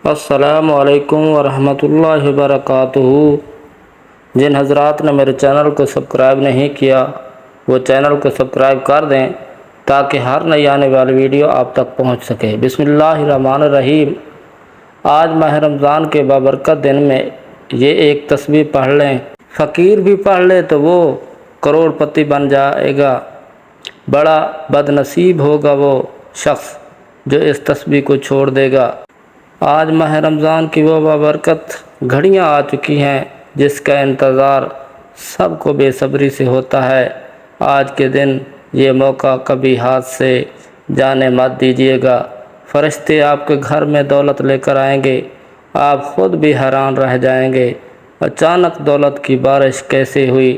السلام علیکم ورحمۃ اللہ وبرکاتہ۔ جن حضرات نے میرے چینل کو سبسکرائب نہیں کیا وہ چینل کو سبسکرائب کر دیں تاکہ ہر نئی آنے والی ویڈیو آپ تک پہنچ سکے۔ بسم اللہ الرحمن الرحیم۔ آج ماہ رمضان کے بابرکت دن میں یہ ایک تسبیح پڑھ لیں، فقیر بھی پڑھ لے تو وہ کروڑ پتی بن جائے گا۔ بڑا بد نصیب ہوگا وہ شخص جو اس تسبیح کو چھوڑ دے گا۔ آج ماہ رمضان کی وہ بابرکت گھڑیاں آ چکی ہیں جس کا انتظار سب کو بے صبری سے ہوتا ہے۔ آج کے دن یہ موقع کبھی ہاتھ سے جانے مت دیجیے گا۔ فرشتے آپ کے گھر میں دولت لے کر آئیں گے، آپ خود بھی حیران رہ جائیں گے اچانک دولت کی بارش کیسے ہوئی۔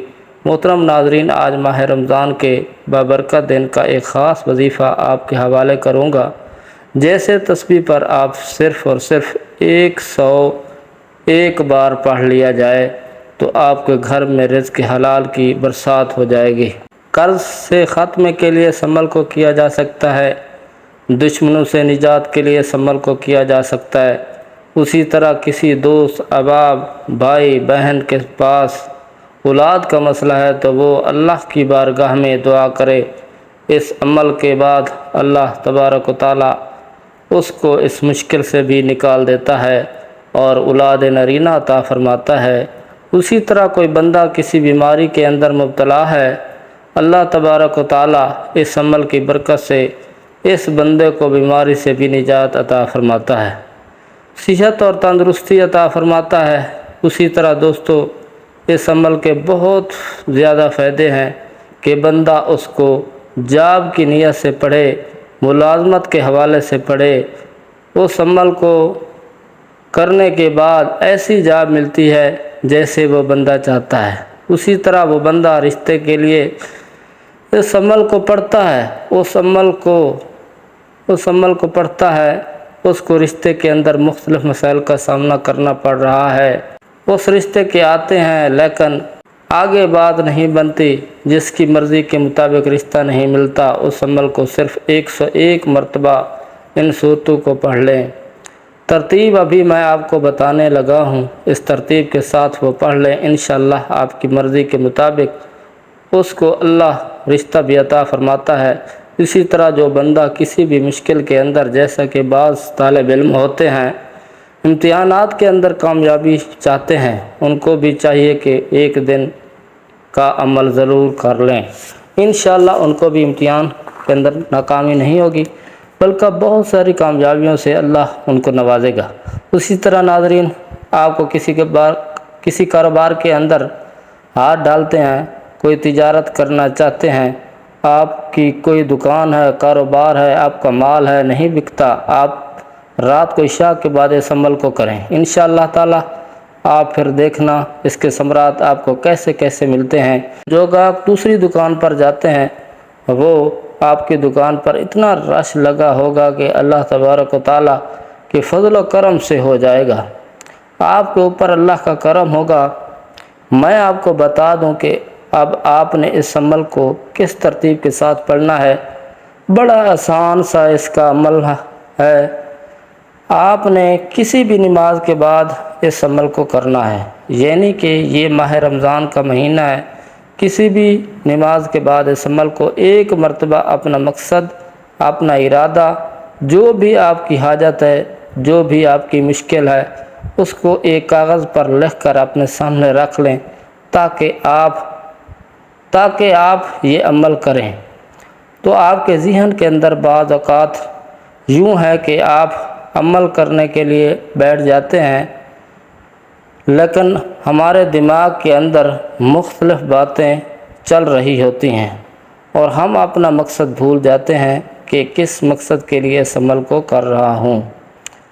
محترم ناظرین، آج ماہ رمضان کے بابرکت دن کا ایک خاص وظیفہ آپ کے حوالے کروں گا۔ جیسے تسبیح پر آپ صرف اور صرف 101 بار پڑھ لیا جائے تو آپ کے گھر میں رزق حلال کی برسات ہو جائے گی۔ قرض سے خاتمے کے لیے اس عمل کو کیا جا سکتا ہے، دشمنوں سے نجات کے لیے اس عمل کو کیا جا سکتا ہے۔ اسی طرح کسی دوست، احباب، بھائی بہن کے پاس اولاد کا مسئلہ ہے تو وہ اللہ کی بارگاہ میں دعا کرے۔ اس عمل کے بعد اللہ تبارک و تعالی اس کو اس مشکل سے بھی نکال دیتا ہے اور اولاد نرینہ عطا فرماتا ہے۔ اسی طرح کوئی بندہ کسی بیماری کے اندر مبتلا ہے، اللہ تبارک و تعالی اس عمل کی برکت سے اس بندے کو بیماری سے بھی نجات عطا فرماتا ہے، صحت اور تندرستی عطا فرماتا ہے۔ اسی طرح دوستو، اس عمل کے بہت زیادہ فائدے ہیں کہ بندہ اس کو جاب کی نیت سے پڑھے، ملازمت کے حوالے سے پڑھے۔ اس عمل کو کرنے کے بعد ایسی جاب ملتی ہے جیسے وہ بندہ چاہتا ہے۔ اسی طرح وہ بندہ رشتے کے لیے اس عمل کو پڑھتا ہے، اس عمل کو پڑھتا ہے، اس کو رشتے کے اندر مختلف مسائل کا سامنا کرنا پڑ رہا ہے۔ اس رشتے کے آتے ہیں لیکن آگے بات نہیں بنتی، جس کی مرضی کے مطابق رشتہ نہیں ملتا۔ اس عمل کو صرف 101 مرتبہ ان صورتوں کو پڑھ لیں۔ ترتیب ابھی میں آپ کو بتانے لگا ہوں، اس ترتیب کے ساتھ وہ پڑھ لیں، انشاءاللہ آپ کی مرضی کے مطابق اس کو اللہ رشتہ بھی عطا فرماتا ہے۔ اسی طرح جو بندہ کسی بھی مشکل کے اندر، جیسا کہ بعض طالب علم ہوتے ہیں امتحانات کے اندر کامیابی چاہتے ہیں، ان کو بھی چاہیے کہ ایک دن کا عمل ضرور کر لیں، انشاءاللہ ان کو بھی امتحان کے اندر ناکامی نہیں ہوگی بلکہ بہت ساری کامیابیوں سے اللہ ان کو نوازے گا۔ اسی طرح ناظرین، آپ کو کسی کاروبار کے اندر ہاتھ ڈالتے ہیں، کوئی تجارت کرنا چاہتے ہیں، آپ کی کوئی دکان ہے، کاروبار ہے، آپ کا مال ہے نہیں بکتا، آپ رات کو عشاء کے بعد اس عمل کو کریں، انشاءاللہ تعالی آپ پھر دیکھنا اس کے ثمرات آپ کو کیسے کیسے ملتے ہیں۔ جو گاہک دوسری دکان پر جاتے ہیں وہ آپ کی دکان پر اتنا رش لگا ہوگا کہ اللہ تبارک و تعالی کے فضل و کرم سے ہو جائے گا، آپ کے اوپر اللہ کا کرم ہوگا۔ میں آپ کو بتا دوں کہ اب آپ نے اس عمل کو کس ترتیب کے ساتھ پڑھنا ہے۔ بڑا آسان سا اس کا عمل ہے، آپ نے کسی بھی نماز کے بعد اس عمل کو کرنا ہے، یعنی کہ یہ ماہ رمضان کا مہینہ ہے، کسی بھی نماز کے بعد اس عمل کو 1 مرتبہ اپنا مقصد، اپنا ارادہ، جو بھی آپ کی حاجت ہے، جو بھی آپ کی مشکل ہے، اس کو ایک کاغذ پر لکھ کر اپنے سامنے رکھ لیں تاکہ آپ یہ عمل کریں تو آپ کے ذہن کے اندر بعض اوقات یوں ہے کہ آپ عمل کرنے کے لیے بیٹھ جاتے ہیں لیکن ہمارے دماغ کے اندر مختلف باتیں چل رہی ہوتی ہیں اور ہم اپنا مقصد بھول جاتے ہیں کہ کس مقصد کے لیے اس عمل کو کر رہا ہوں۔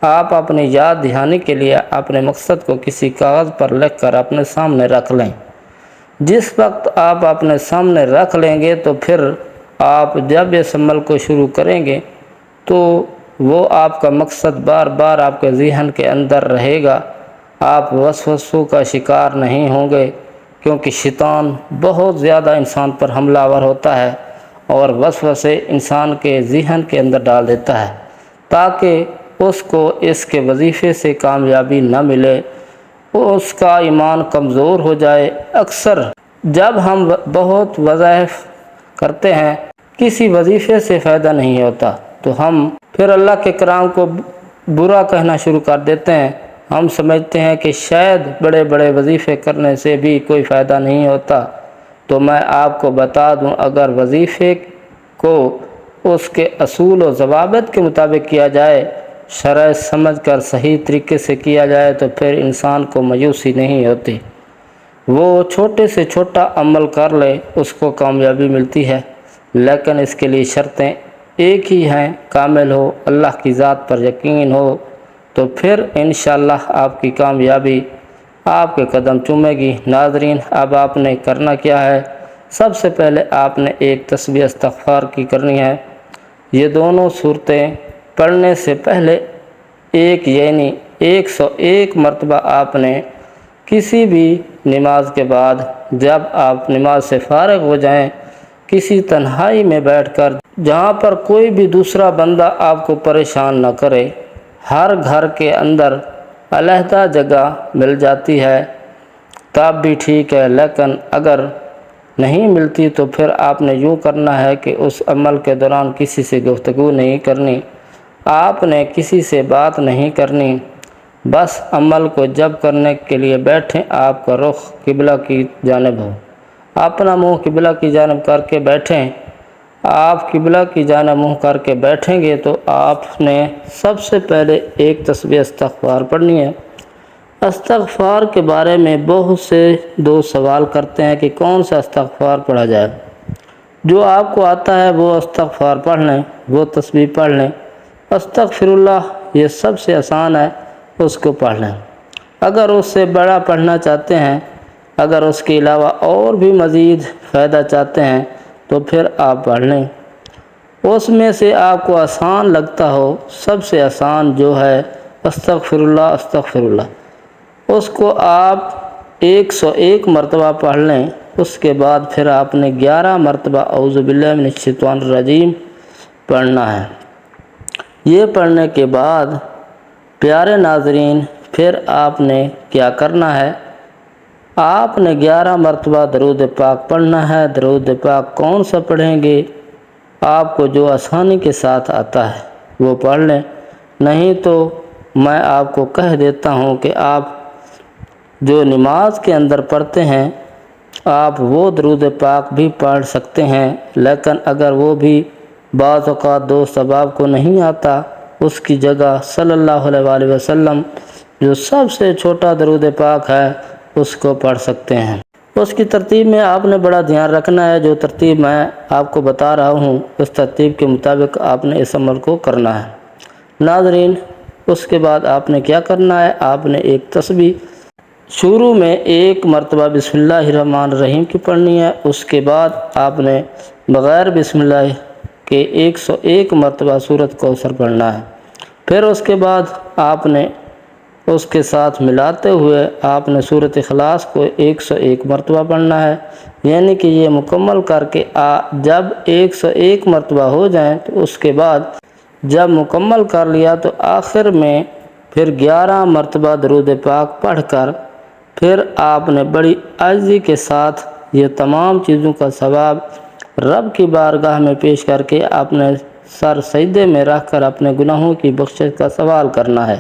آپ اپنی یاد دہانی کے لیے اپنے مقصد کو کسی کاغذ پر لکھ کر اپنے سامنے رکھ لیں۔ جس وقت آپ اپنے سامنے رکھ لیں گے تو پھر آپ جب اس عمل کو شروع کریں گے تو وہ آپ کا مقصد بار بار آپ کے ذہن کے اندر رہے گا، آپ وسوسوں کا شکار نہیں ہوں گے، کیونکہ شیطان بہت زیادہ انسان پر حملہ آور ہوتا ہے اور وسوسے انسان کے ذہن کے اندر ڈال دیتا ہے تاکہ اس کو اس کے وظیفے سے کامیابی نہ ملے، اس کا ایمان کمزور ہو جائے۔ اکثر جب ہم بہت وظائف کرتے ہیں، کسی وظیفے سے فائدہ نہیں ہوتا، تو ہم پھر اللہ کے کلام کو برا کہنا شروع کر دیتے ہیں۔ ہم سمجھتے ہیں کہ شاید بڑے بڑے وظیفے کرنے سے بھی کوئی فائدہ نہیں ہوتا۔ تو میں آپ کو بتا دوں، اگر وظیفے کو اس کے اصول و ضوابط کے مطابق کیا جائے، شرع سمجھ کر صحیح طریقے سے کیا جائے، تو پھر انسان کو مایوسی نہیں ہوتی۔ وہ چھوٹے سے چھوٹا عمل کر لے، اس کو کامیابی ملتی ہے، لیکن اس کے لیے شرطیں ایک ہی ہیں، کامل ہو، اللہ کی ذات پر یقین ہو، تو پھر انشاءاللہ آپ کی کامیابی آپ کے قدم چومے گی۔ ناظرین، اب آپ نے کرنا کیا ہے؟ سب سے پہلے آپ نے ایک تسبیح استغفار کی کرنی ہے۔ یہ دونوں صورتیں پڑھنے سے پہلے یعنی 101 مرتبہ آپ نے کسی بھی نماز کے بعد، جب آپ نماز سے فارغ ہو جائیں، کسی تنہائی میں بیٹھ کر، جہاں پر کوئی بھی دوسرا بندہ آپ کو پریشان نہ کرے، ہر گھر کے اندر علیحدہ جگہ مل جاتی ہے تب بھی ٹھیک ہے، لیکن اگر نہیں ملتی تو پھر آپ نے یوں کرنا ہے کہ اس عمل کے دوران کسی سے گفتگو نہیں کرنی، آپ نے کسی سے بات نہیں کرنی، بس عمل کو جب کرنے کے لیے بیٹھیں، آپ کا رخ قبلہ کی جانب ہو، اپنا منہ قبلہ کی جانب کر کے بیٹھیں۔ آپ قبلہ کی جانب منہ کر کے بیٹھیں گے تو آپ نے سب سے پہلے ایک تسبیح استغفار پڑھنی ہے۔ استغفار کے بارے میں بہت سے دوست سوال کرتے ہیں کہ کون سا استغفار پڑھا جائے۔ جو آپ کو آتا ہے وہ استغفار پڑھ لیں، وہ تسبیح پڑھ لیں۔ استغفر اللہ یہ سب سے آسان ہے، اس کو پڑھ لیں۔ اگر اس سے بڑا پڑھنا چاہتے ہیں، اگر اس کے علاوہ اور بھی مزید فائدہ چاہتے ہیں تو پھر آپ پڑھ لیں۔ اس میں سے آپ کو آسان لگتا ہو، سب سے آسان جو ہے استغفر اللہ، استغفر اللہ، اس کو آپ 101 مرتبہ پڑھ لیں۔ اس کے بعد پھر آپ نے 11 مرتبہ اعوذ باللہ من الشیطان الرجیم پڑھنا ہے۔ یہ پڑھنے کے بعد پیارے ناظرین، پھر آپ نے کیا کرنا ہے؟ آپ نے 11 مرتبہ درود پاک پڑھنا ہے۔ درود پاک کون سا پڑھیں گے؟ آپ کو جو آسانی کے ساتھ آتا ہے وہ پڑھ لیں، نہیں تو میں آپ کو کہہ دیتا ہوں کہ آپ جو نماز کے اندر پڑھتے ہیں، آپ وہ درود پاک بھی پڑھ سکتے ہیں، لیکن اگر وہ بھی بعض اوقات دوست احباب کو نہیں آتا، اس کی جگہ صلی اللہ علیہ وآلہ وسلم جو سب سے چھوٹا درود پاک ہے اس کو پڑھ سکتے ہیں۔ اس کی ترتیب میں آپ نے بڑا دھیان رکھنا ہے، جو ترتیب میں آپ کو بتا رہا ہوں اس ترتیب کے مطابق آپ نے اس عمل کو کرنا ہے۔ ناظرین، اس کے بعد آپ نے کیا کرنا ہے؟ آپ نے ایک تسبیح شروع میں 1 مرتبہ بسم اللہ الرحمن الرحیم کی پڑھنی ہے، اس کے بعد آپ نے بغیر بسم اللہ کے 101 مرتبہ سورۃ کوثر پڑھنا ہے۔ پھر اس کے بعد آپ نے اس کے ساتھ ملاتے ہوئے آپ نے سورۃ اخلاص کو 101 مرتبہ پڑھنا ہے، یعنی کہ یہ مکمل کر کے جب 101 مرتبہ ہو جائیں تو اس کے بعد جب مکمل کر لیا تو آخر میں پھر 11 مرتبہ درود پاک پڑھ کر پھر آپ نے بڑی عاجزی کے ساتھ یہ تمام چیزوں کا ثواب رب کی بارگاہ میں پیش کر کے اپنے سر سجدے میں رکھ کر اپنے گناہوں کی بخشش کا سوال کرنا ہے۔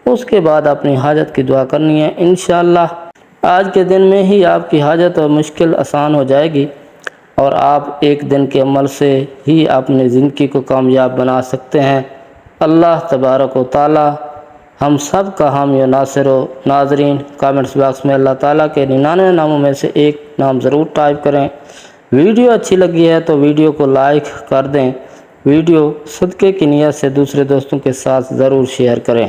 اس کے بعد اپنی حاجت کی دعا کرنی ہے۔ انشاءاللہ آج کے دن میں ہی آپ کی حاجت اور مشکل آسان ہو جائے گی، اور آپ ایک دن کے عمل سے ہی اپنی زندگی کو کامیاب بنا سکتے ہیں۔ اللہ تبارک و تعالی ہم سب کا حامی و ناصر ہو۔ ناظرین، کامنٹس باکس میں اللہ تعالیٰ کے 99 ناموں میں سے ایک نام ضرور ٹائپ کریں۔ ویڈیو اچھی لگی ہے تو ویڈیو کو لائک کر دیں۔ ویڈیو صدقے کی نیت سے دوسرے دوستوں کے ساتھ ضرور شیئر کریں۔